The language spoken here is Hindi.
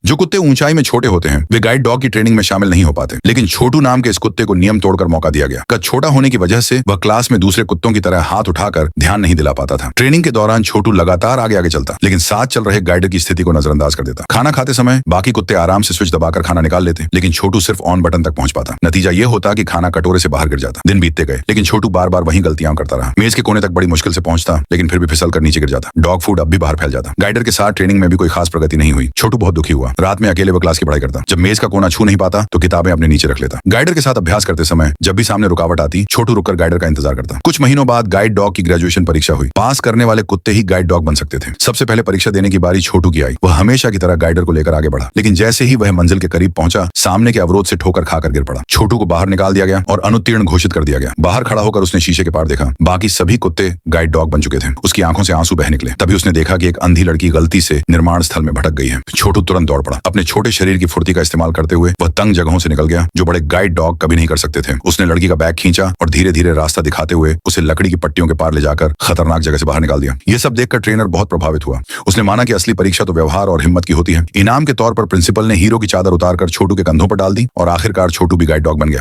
जो कुत्ते ऊंचाई में छोटे होते हैं वे गाइड डॉग की ट्रेनिंग में शामिल नहीं हो पाते, लेकिन छोटू नाम के इस कुत्ते को नियम तोड़कर मौका दिया गया। कद छोटा होने की वजह से वह क्लास में दूसरे कुत्तों की तरह हाथ उठाकर ध्यान नहीं दिला पाता था। ट्रेनिंग के दौरान छोटू लगातार आगे आगे चलता, लेकिन साथ चल रहे गाइडर की स्थिति को नजरअंदाज कर देता। खाना खाते समय बाकी कुत्ते आराम से स्विच दबाकर खाना निकाल लेते, लेकिन छोटू सिर्फ ऑन बटन तक पहुंच पाता। नतीजा ये होता कि खाना कटोरे से बाहर गिर जाता। दिन बीतते गए, लेकिन छोटू बार बार वही गलतियां करता रहा। मेज के कोने तक बड़ी मुश्किल से पहुंचता, लेकिन फिर भी फिसल कर नीचे गिर जाता। डॉग फूड अब भी बाहर फैल जाता। गाइडर के साथ ट्रेनिंग में भी कोई खास प्रगति नहीं हुई। छोटू बहुत दुखी हुआ। रात में अकेले वो क्लास की पढ़ाई करता। जब मेज का कोना छू नहीं पाता तो किताबें अपने नीचे रख लेता। गाइडर के साथ अभ्यास करते समय जब भी सामने रुकावट आती, छोटू रुककर गाइडर का इंतजार करता। कुछ महीनों बाद गाइड डॉग की ग्रेजुएशन परीक्षा हुई। पास करने वाले कुत्ते ही गाइड डॉग बन सकते थे। सबसे पहले परीक्षा देने की बारी छोटू की आई। वह हमेशा की तरह गाइडर को लेकर आगे बढ़ा, लेकिन जैसे ही वह मंजिल के करीब पहुंचा, सामने के अवरोध से ठोकर खाकर गिर पड़ा। छोटू को बाहर निकाल दिया गया और अनुत्तीर्ण घोषित कर दिया गया। बाहर खड़ा होकर उसने शीशे के पार देखा। बाकी सभी कुत्ते गाइड डॉग बन चुके थे। उसकी आंखों से आंसू बह निकले। तभी उसने देखा कि एक अंधी लड़की गलती से निर्माण स्थल में भटक गई है। छोटू तुरंत दौड़ पड़ा। अपने छोटे शरीर की फुर्ती का इस्तेमाल करते हुए वह तंग जगहों से निकल गया जो बड़े गाइड डॉग कभी नहीं कर सकते थे। उसने लड़की का बैग खींचा और धीरे धीरे रास्ता दिखाते हुए उसे लकड़ी की पट्टियों के पार ले जाकर खतरनाक जगह से बाहर निकाल दिया। यह सब देखकर ट्रेनर बहुत प्रभावित हुआ। उसने माना कि असली परीक्षा तो व्यवहार और हिम्मत की होती है। इनाम के तौर पर प्रिंसिपल ने हीरो की चादर उतारकर छोटू के कंधों पर डाल दी और आखिरकार छोटू भी गाइड डॉग बन गया।